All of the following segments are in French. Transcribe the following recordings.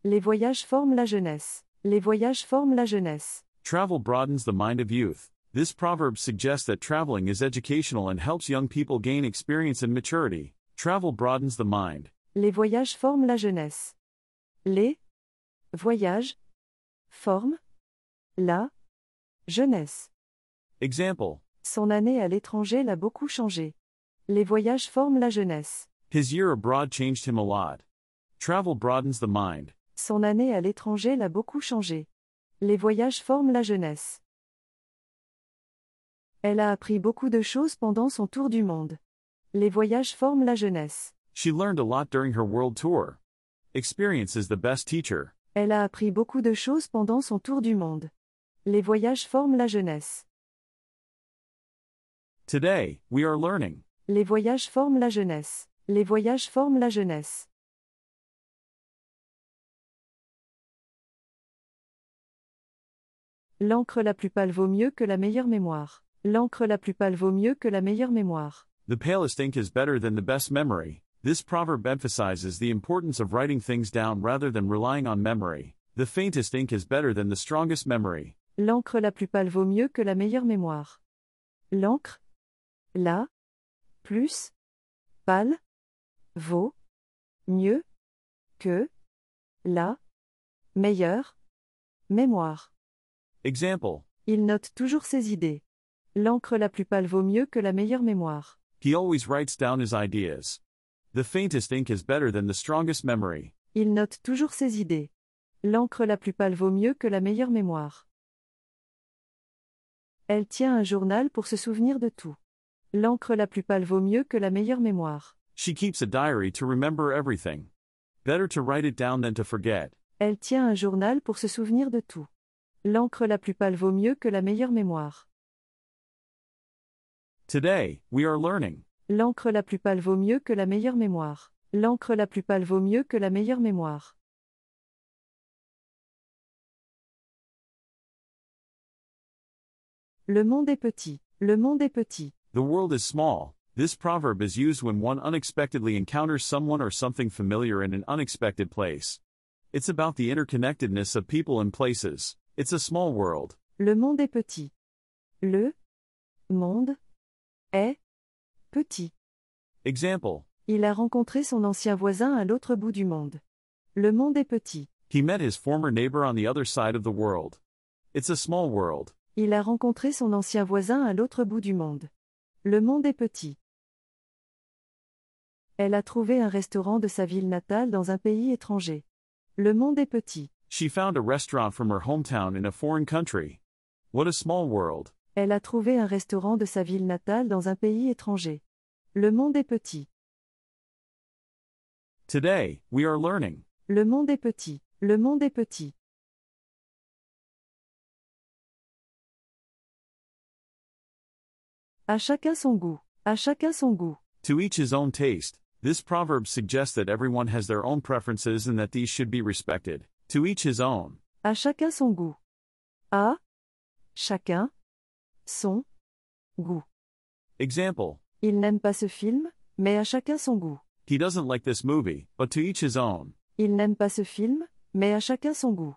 Les voyages forment la jeunesse. Les voyages forment la jeunesse. Travel broadens the mind of youth. This proverb suggests that traveling is educational and helps young people gain experience and maturity. Travel broadens the mind. Les voyages forment la jeunesse. Les voyages forment la jeunesse. Example. Son année à l'étranger l'a beaucoup changé. Les voyages forment la jeunesse. His year abroad changed him a lot. Travel broadens the mind. Son année à l'étranger l'a beaucoup changé. Les voyages forment la jeunesse. Elle a appris beaucoup de choses pendant son tour du monde. Les voyages forment la jeunesse. She learned a lot during her world tour. Experience is the best teacher. Elle a appris beaucoup de choses pendant son tour du monde. Les voyages forment la jeunesse. Today, we are learning. Les voyages forment la jeunesse. Les voyages forment la jeunesse. L'encre la plus pâle vaut mieux que la meilleure mémoire. L'encre la plus pâle vaut mieux que la meilleure mémoire. The palest ink is better than the best memory. This proverb emphasizes the importance of writing things down rather than relying on memory. The faintest ink is better than the strongest memory. L'encre la plus pâle vaut mieux que la meilleure mémoire. L'encre la plus pâle vaut mieux que la meilleure mémoire. Example. Il note toujours ses idées. L'encre la plus pâle vaut mieux que la meilleure mémoire. He always writes down his ideas. The faintest ink is better than the strongest memory. Il note toujours ses idées. L'encre la plus pâle vaut mieux que la meilleure mémoire. Elle tient un journal pour se souvenir de tout. L'encre la plus pâle vaut mieux que la meilleure mémoire. She keeps a diary to remember everything. Better to write it down than to forget. Elle tient un journal pour se souvenir de tout. L'encre la plus pâle vaut mieux que la meilleure mémoire. Today, we are learning. L'encre la plus pâle vaut mieux que la meilleure mémoire. L'encre la plus pâle vaut mieux que la meilleure mémoire. Le monde est petit. Le monde est petit. The world is small. This proverb is used when one unexpectedly encounters someone or something familiar in an unexpected place. It's about the interconnectedness of people and places. It's a small world. Le monde est petit. Le monde est petit. Example. Il a rencontré son ancien voisin à l'autre bout du monde. Le monde est petit. He met his former neighbor on the other side of the world. It's a small world. Il a rencontré son ancien voisin à l'autre bout du monde. Le monde est petit. Elle a trouvé un restaurant de sa ville natale dans un pays étranger. Le monde est petit. She found a restaurant from her hometown in a foreign country. What a small world. Elle a trouvé un restaurant de sa ville natale dans un pays étranger. Le monde est petit. Today, we are learning. Le monde est petit. Le monde est petit. À chacun son goût. À chacun son goût. To each his own taste. This proverb suggests that everyone has their own preferences and that these should be respected. To each his own. À chacun son goût. À chacun son goût. Example. Il n'aime pas ce film, mais à chacun son goût. He doesn't like this movie, but to each his own. Il n'aime pas ce film, mais à chacun son goût.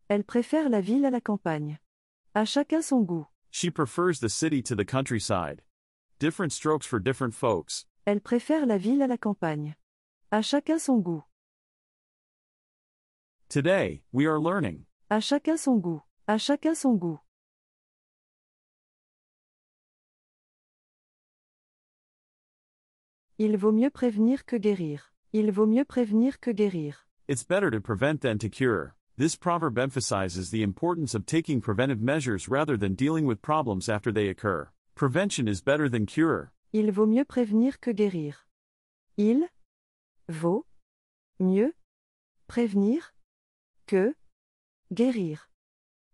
Elle préfère la ville à la campagne. À chacun son goût. She prefers the city to the countryside. Different strokes for different folks. Elle préfère la ville à la campagne. À chacun son goût. Today, we are learning. À chacun son goût. À chacun son goût. Il vaut mieux prévenir que guérir. Il vaut mieux prévenir que guérir. It's better to prevent than to cure. This proverb emphasizes the importance of taking preventive measures rather than dealing with problems after they occur. Prevention is better than cure. Il vaut mieux prévenir que guérir. Il vaut mieux prévenir que guérir.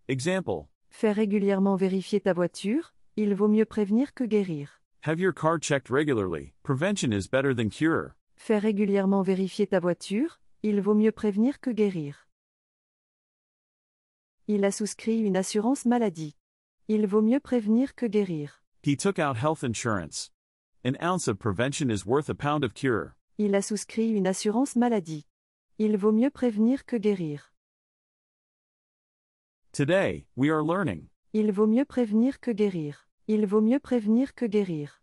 Example. Fais régulièrement vérifier ta voiture, il vaut mieux prévenir que guérir. Have your car checked regularly. Prevention is better than cure. Fais régulièrement vérifier ta voiture, il vaut mieux prévenir que guérir. Il a souscrit une assurance maladie. Il vaut mieux prévenir que guérir. He took out health insurance. An ounce of prevention is worth a pound of cure. Il a souscrit une assurance maladie. Il vaut mieux prévenir que guérir. Today, we are learning. Il vaut mieux prévenir que guérir. Il vaut mieux prévenir que guérir.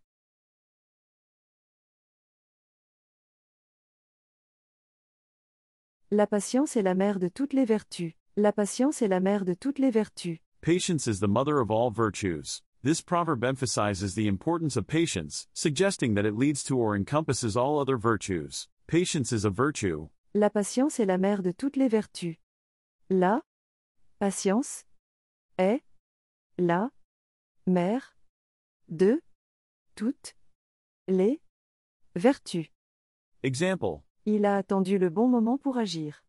La patience est la mère de toutes les vertus. La patience est la mère de toutes les vertus. Patience is the mother of all virtues. This proverb emphasizes the importance of patience, suggesting that it leads to or encompasses all other virtues. Patience is a virtue. La patience est la mère de toutes les vertus. La patience est la mère de toutes les vertus. Example. Il a attendu le bon moment pour agir.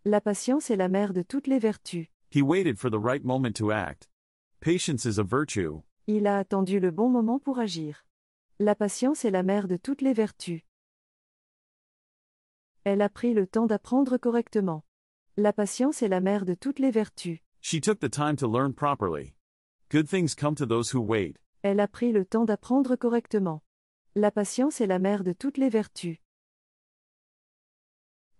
La patience est la mère de toutes les vertus. He waited for the right moment to act. Patience is a virtue. Il a attendu le bon moment pour agir. La patience est la mère de toutes les vertus. Elle a pris le temps d'apprendre correctement. La patience est la mère de toutes les vertus. She took the time to learn properly. Good things come to those who wait. Elle a pris le temps d'apprendre correctement. La patience est la mère de toutes les vertus.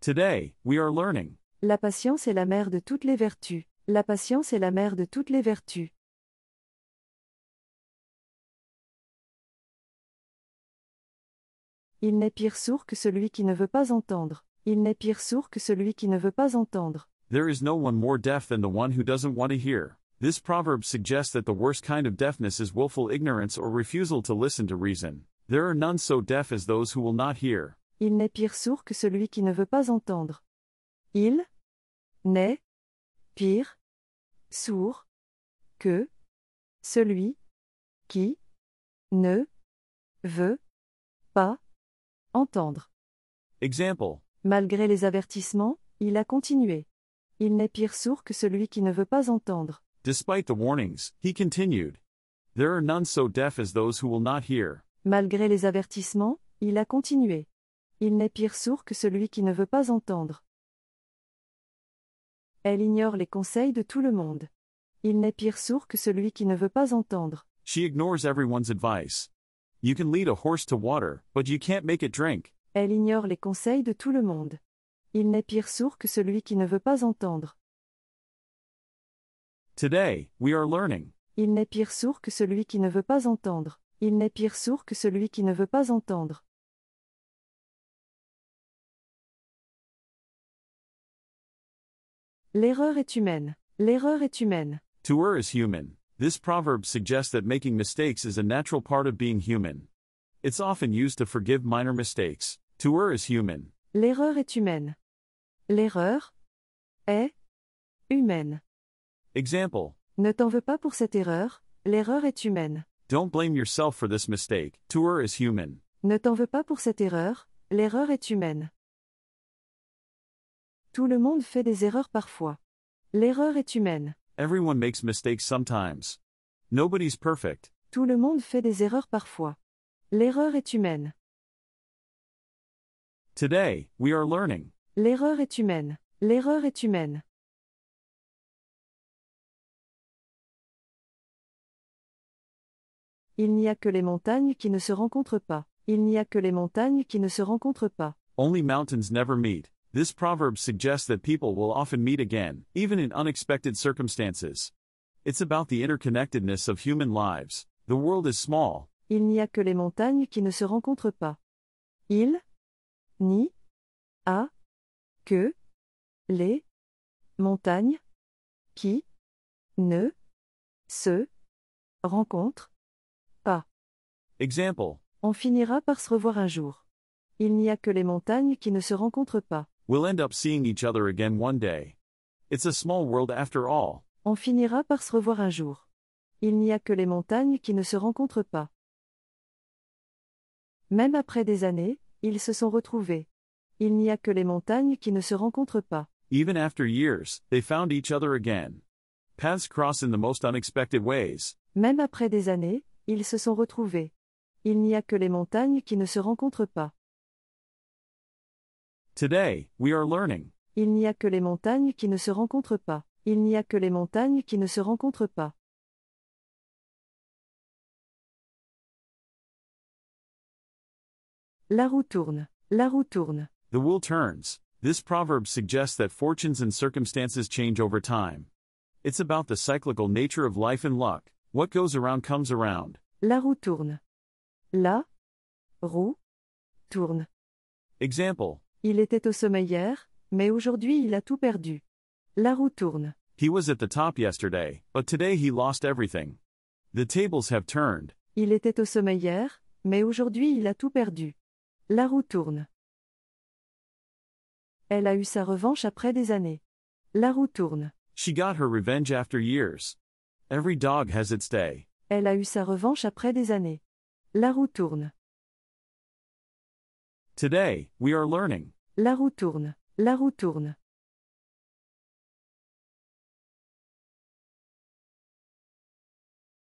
Today, we are learning. La patience est la mère de toutes les vertus. La patience est la mère de toutes les vertus. Il n'est pire sourd que celui qui ne veut pas entendre. Il n'est pire sourd que celui qui ne veut pas entendre. There is no one more deaf than the one who doesn't want to hear. This proverb suggests that the worst kind of deafness is willful ignorance or refusal to listen to reason. There are none so deaf as those who will not hear. Il n'est pire sourd que celui qui ne veut pas entendre. Il n'est pire sourd que celui qui ne veut pas entendre. Example. Malgré les avertissements, il a continué. Il n'est pire sourd que celui qui ne veut pas entendre. Despite the warnings, he continued. There are none so deaf as those who will not hear. Malgré les avertissements, il a continué. Il n'est pire sourd que celui qui ne veut pas entendre. Elle ignore les conseils de tout le monde. Il n'est pire sourd que celui qui ne veut pas entendre. She ignores everyone's advice. You can lead a horse to water, but you can't make it drink. Elle ignore les conseils de tout le monde. Il n'est pire sourd que celui qui ne veut pas entendre. Today, we are learning. Il n'est pire sourd que celui qui ne veut pas entendre. Il n'est pire sourd que celui qui ne veut pas entendre. L'erreur est humaine. L'erreur est humaine. To err is human. This proverb suggests that making mistakes is a natural part of being human. It's often used to forgive minor mistakes. To err is human. L'erreur est humaine. L'erreur est humaine. Example. Ne t'en veux pas pour cette erreur, l'erreur est humaine. Don't blame yourself for this mistake. To err is human. Ne t'en veux pas pour cette erreur, l'erreur est humaine. Tout le monde fait des erreurs parfois. L'erreur est humaine. Everyone makes mistakes sometimes. Nobody's perfect. Tout le monde fait des erreurs parfois. L'erreur est humaine. Today, we are learning. L'erreur est humaine. L'erreur est humaine. Il n'y a que les montagnes qui ne se rencontrent pas. Il n'y a que les montagnes qui ne se rencontrent pas. Only mountains never meet. This proverb suggests that people will often meet again, even in unexpected circumstances. It's about the interconnectedness of human lives. The world is small. Il n'y a que les montagnes qui ne se rencontrent pas. Il n'y a que les montagnes qui ne se rencontrent pas. Example. On finira par se revoir un jour. Il n'y a que les montagnes qui ne se rencontrent pas. We'll end up seeing each other again one day. It's a small world after all. On finira par se revoir un jour. Il n'y a que les montagnes qui ne se rencontrent pas. Même après des années, ils se sont retrouvés. Il n'y a que les montagnes qui ne se rencontrent pas. Even after years, they found each other again. Paths cross in the most unexpected ways. Même après des années, ils se sont retrouvés. Il n'y a que les montagnes qui ne se rencontrent pas. Today, we are learning. Il n'y a que les montagnes qui ne se rencontrent pas. Il n'y a que les montagnes qui ne se rencontrent pas. La roue tourne. La roue tourne. The wheel turns. This proverb suggests that fortunes and circumstances change over time. It's about the cyclical nature of life and luck. What goes around comes around. La roue tourne. La roue tourne. Example. Il était au sommet hier, mais aujourd'hui il a tout perdu. La roue tourne. He was at the top yesterday, but today he lost everything. The tables have turned. Il était au sommet hier, mais aujourd'hui il a tout perdu. La roue tourne. Elle a eu sa revanche après des années. La roue tourne. She got her revenge after years. Every dog has its day. Elle a eu sa revanche après des années. La roue tourne. Today, we are learning. La roue tourne. La roue tourne.